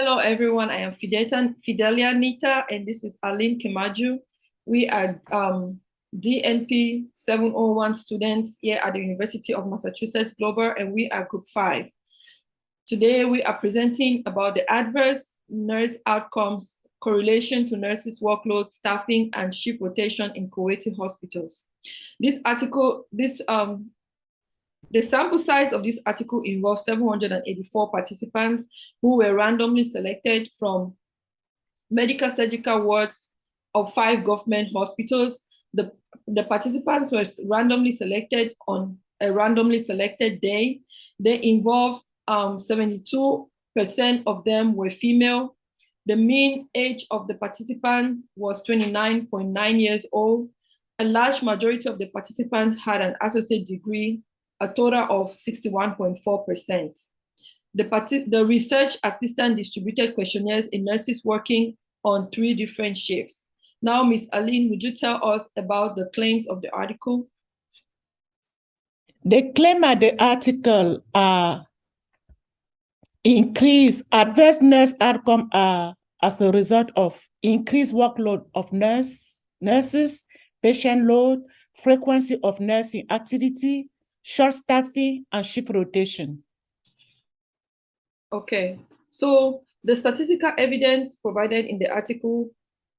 Hello, everyone. I am Fidelia Nitah, and this is Aline Kemajou. We are DNP 701 students here at the University of Massachusetts Global, and we are Group 5. Today, we are presenting about the adverse nurse outcomes correlation to nurses' workload, staffing, and shift rotation in Kuwaiti hospitals. The sample size of this article involves 784 participants who were randomly selected from medical surgical wards of 5 government hospitals. The participants were randomly selected on a randomly selected day. They involved 72% of them were female. The mean age of the participant was 29.9 years old. A large majority of the participants had an associate degree, a total of 61.4%. The research assistant distributed questionnaires in nurses working on 3 different shifts. Now, Ms. Aline, would you tell us about the claims of the article? The claim of the article are increased adverse nurse outcome as a result of increased workload of nurses, patient load, frequency of nursing activity, short staffing, and shift rotation. Okay, so the statistical evidence provided in the article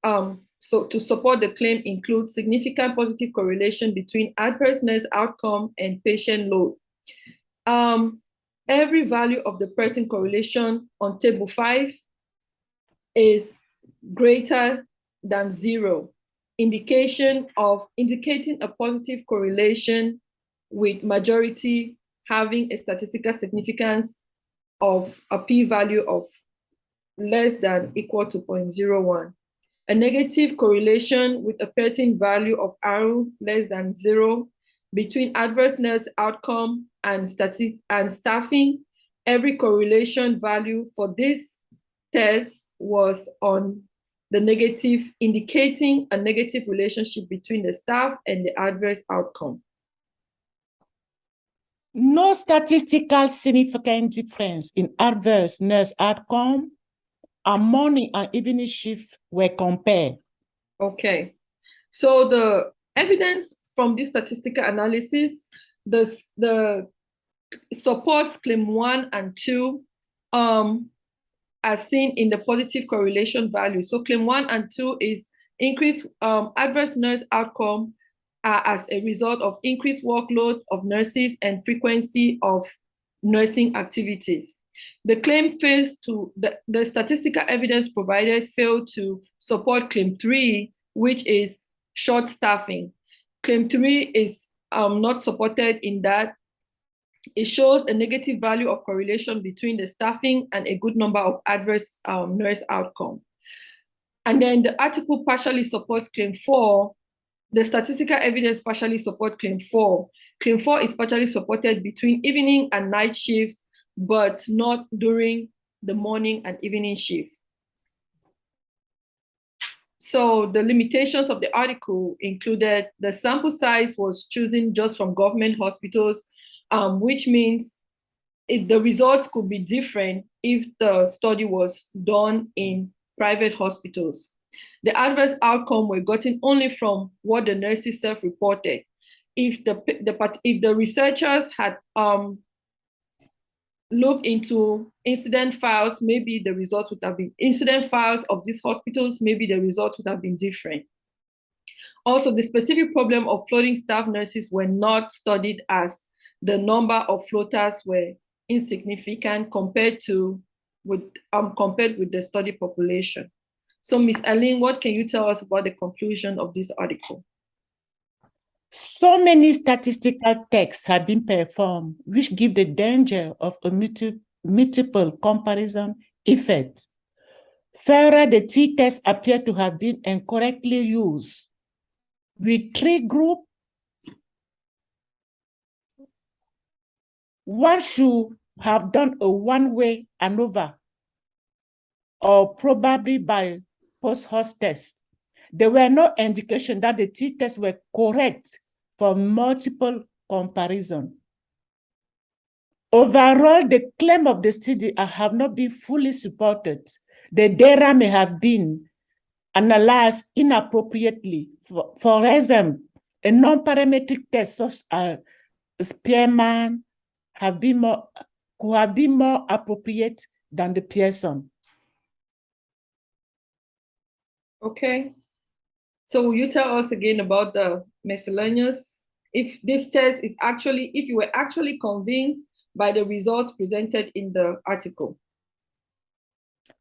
to support the claim includes significant positive correlation between adverse nurse outcome and patient load. Every value of the person correlation on table 5 is greater than 0, indicating a positive correlation with majority having a statistical significance of a p-value of less than equal to 0.01. A negative correlation with a percent value of R less than 0 between adverse nurse outcome and staffing. Every correlation value for this test was on the negative, indicating a negative relationship between the staff and the adverse outcome. No statistical significant difference in adverse nurse outcome and morning and evening shift were compared. Okay, so the evidence from this statistical analysis, the supports claim 1 and 2 as seen in the positive correlation value. So claim 1 and 2 is increased adverse nurse outcome as a result of increased workload of nurses and frequency of nursing activities. The claim fails to, the statistical evidence provided failed to support claim 3, which is short staffing. Claim 3 is not supported in that it shows a negative value of correlation between the staffing and a good number of adverse nurse outcome. And then the article partially supports claim 4. The statistical evidence partially supports claim 4. Claim 4 is partially supported between evening and night shifts, but not during the morning and evening shift. So the limitations of the article included the sample size was chosen just from government hospitals, which means the results could be different if the study was done in private hospitals. The adverse outcome were gotten only from what the nurses self-reported. If the researchers had looked into incident files, maybe the results would have been incident files of these hospitals, maybe the results would have been different. Also, the specific problem of floating staff nurses were not studied as the number of floaters were insignificant compared with the study population. So, Ms. Aline, what can you tell us about the conclusion of this article? So many statistical tests have been performed, which give the danger of a multiple comparison effect. Further, the t-tests appear to have been incorrectly used. With 3 groups, one should have done a one-way ANOVA, or probably by post-host test. There were no indication that the t-tests were correct for multiple comparison. Overall, the claim of the study have not been fully supported. The data may have been analyzed inappropriately. For example, a non-parametric test such as Spearman could have been more appropriate than the Pearson. Okay. So will you tell us again about the miscellaneous? If this test is actually, if you were actually convinced by the results presented in the article?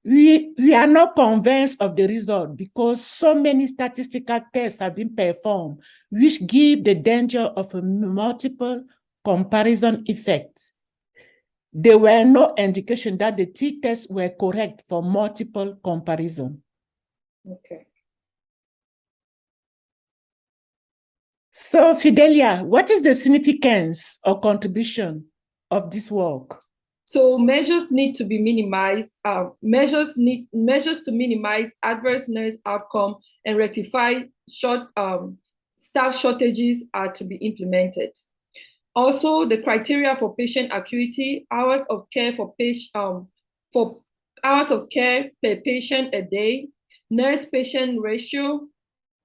We are not convinced of the result because so many statistical tests have been performed, which give the danger of a multiple comparison effects. There were no indication that the t-tests were correct for multiple comparison. Okay. So, Fidelia, what is the significance or contribution of this work? So measures need to be minimized. Measures to minimize adverse nurse outcome and rectify staff shortages are to be implemented. Also, the criteria for patient acuity, hours of care hours of care per patient a day, nurse-patient ratio,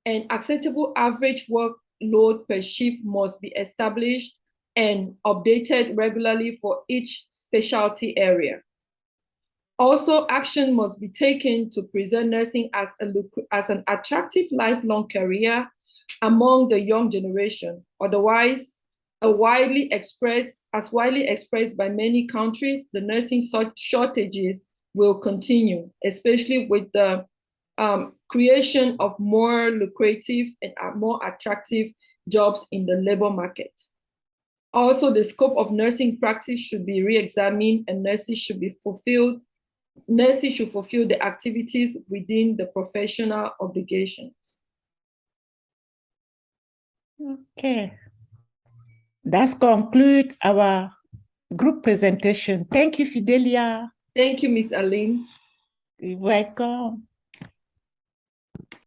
and acceptable average workload per shift must be established and updated regularly for each specialty area. Also, action must be taken to present nursing as an attractive lifelong career among the young generation. Otherwise, widely expressed by many countries, the nursing shortages will continue, especially with the creation of more lucrative and more attractive jobs in the labor market. Also, the scope of nursing practice should be re-examined and nurses should fulfill the activities within the professional obligations. Okay. That's conclude our group presentation. Thank you, Fidelia. Thank you, Ms. Aline. You're welcome.